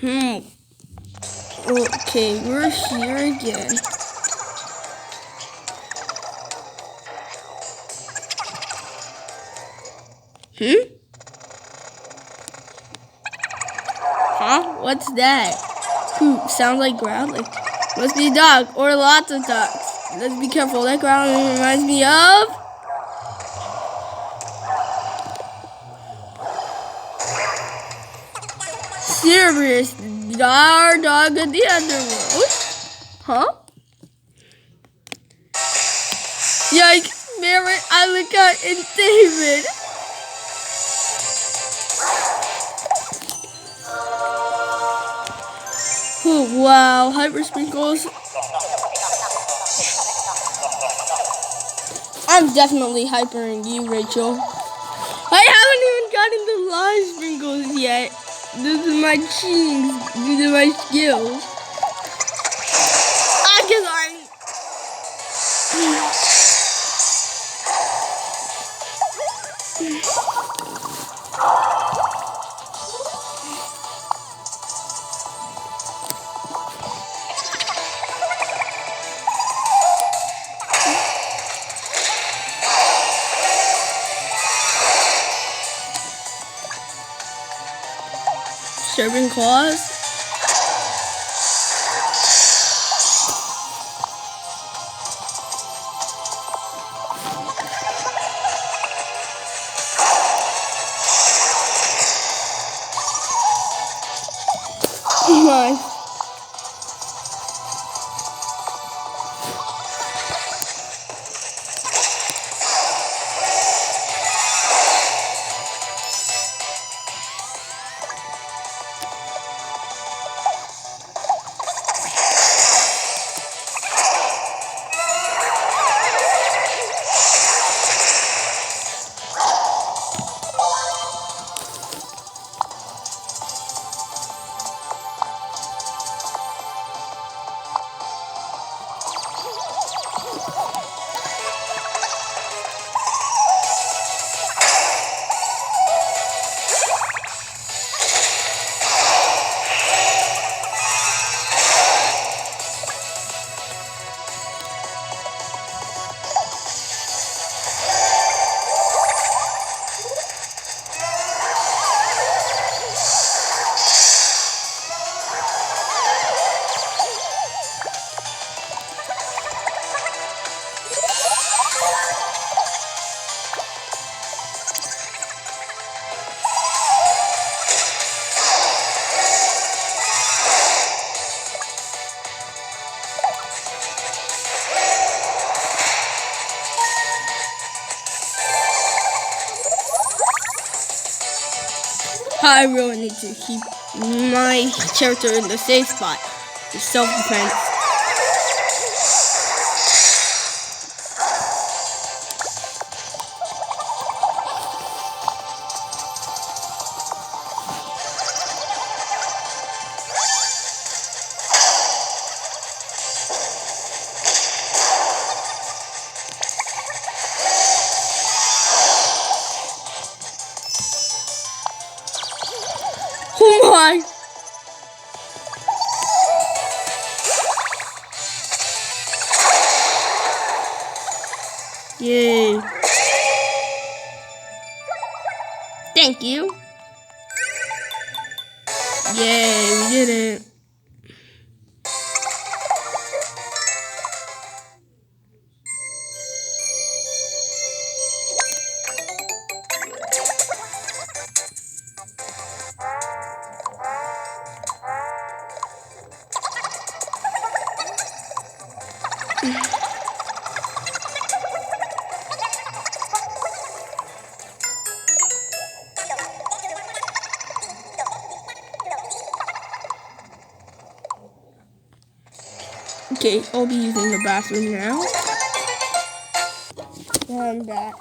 Hmm. Okay, we're here again. Huh? What's that? Sounds like growling. Must be a dog or lots of dogs. Let's be careful. That growling reminds me of Sirius, our dog of the underworld. Huh? Yikes, Mary, Alika, and David. Oh, wow, hyper sprinkles. I'm definitely hypering you, Rachel. I haven't even gotten the live sprinkles yet. These are my cheeks. These are my skills. Because I'm... Serving claws. Oh my. I really need to keep my character in the safe spot. The self-defense. Oh my! Yay. Thank you. Yay, we did it. Okay, I'll be using the bathroom now. I'm back.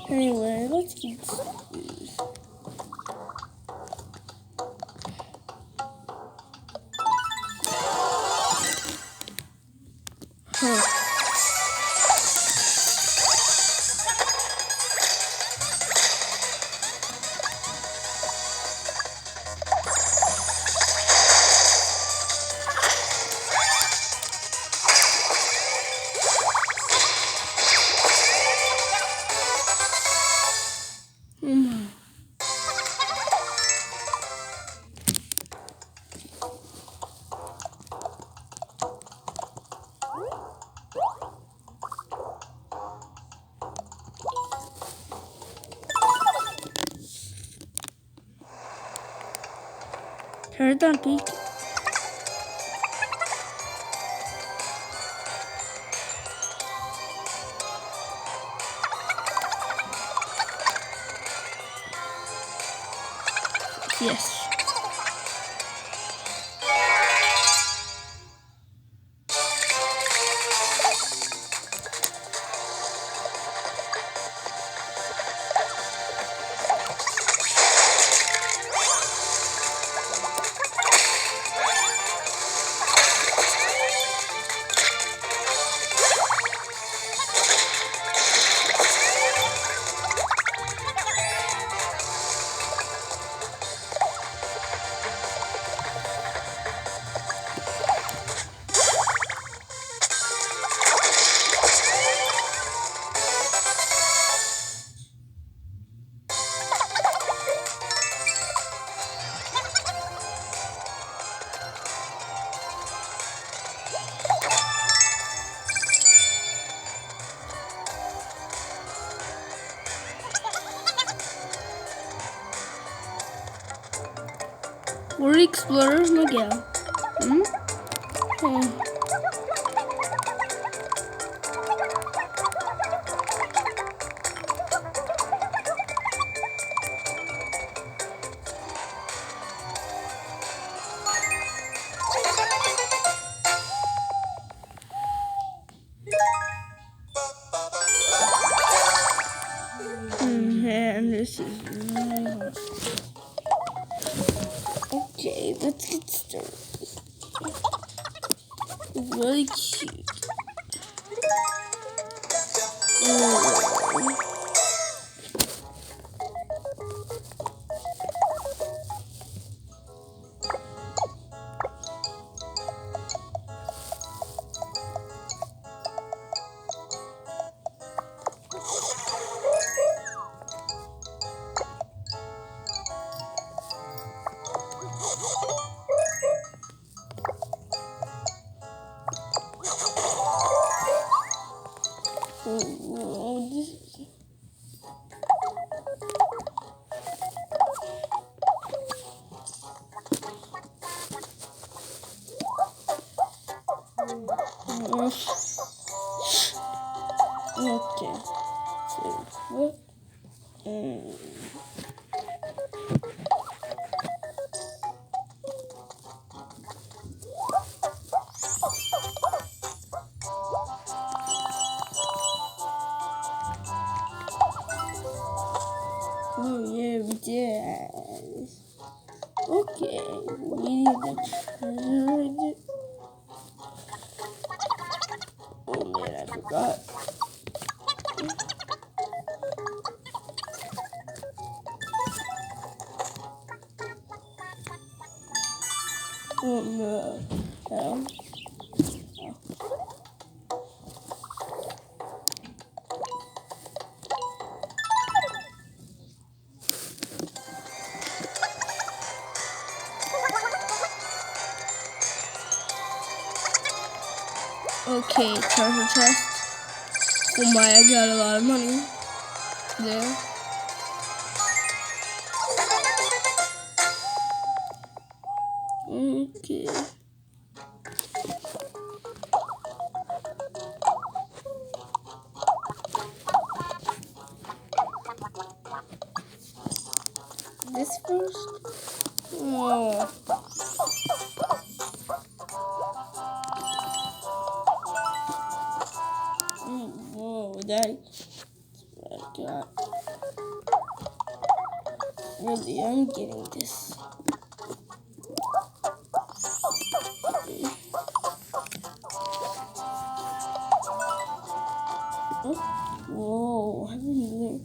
Anyway, let's keep these. Huh. Şuradan pik. Yes. We're explorers, Miguel. Hmm? Oh. Man, this is really hard. Okay, let's get started. It's really cute. Oh, this is... Okay. So, oh yeah, we did. Okay, we need the treasure. Oh man, I forgot. Oh no. Okay, treasure chest. Oh my, I got a lot of money there. Okay. This first? Oh. Whoa, Daddy. I got. Really, I'm getting this. Oh. Whoa, I didn't even.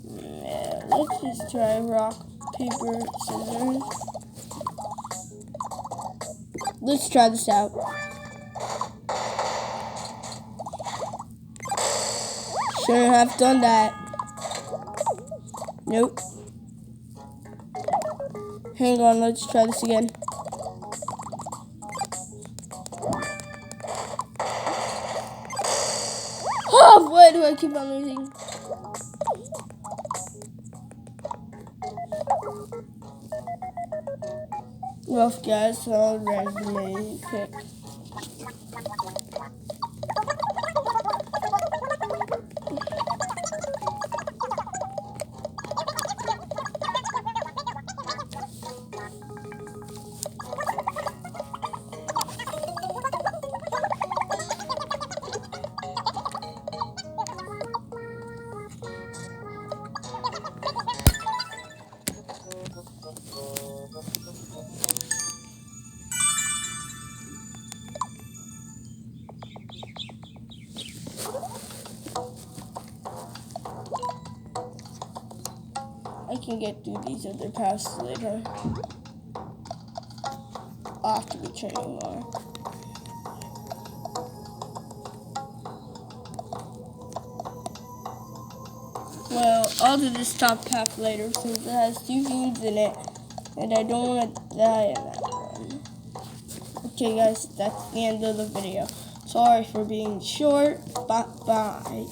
Yeah, let's just try rock, paper, scissors. Let's try this out. Shouldn't have done that. Nope. Hang on, let's try this again. Oh, why do I keep on losing? rough guys, so I'll resume quick. I can get through these other paths later. I'll have to be training more. Well, I'll do this top path later since it has 2 fiends in it, and I don't want to die in that one. Okay guys, that's the end of the video. Sorry for being short, bye.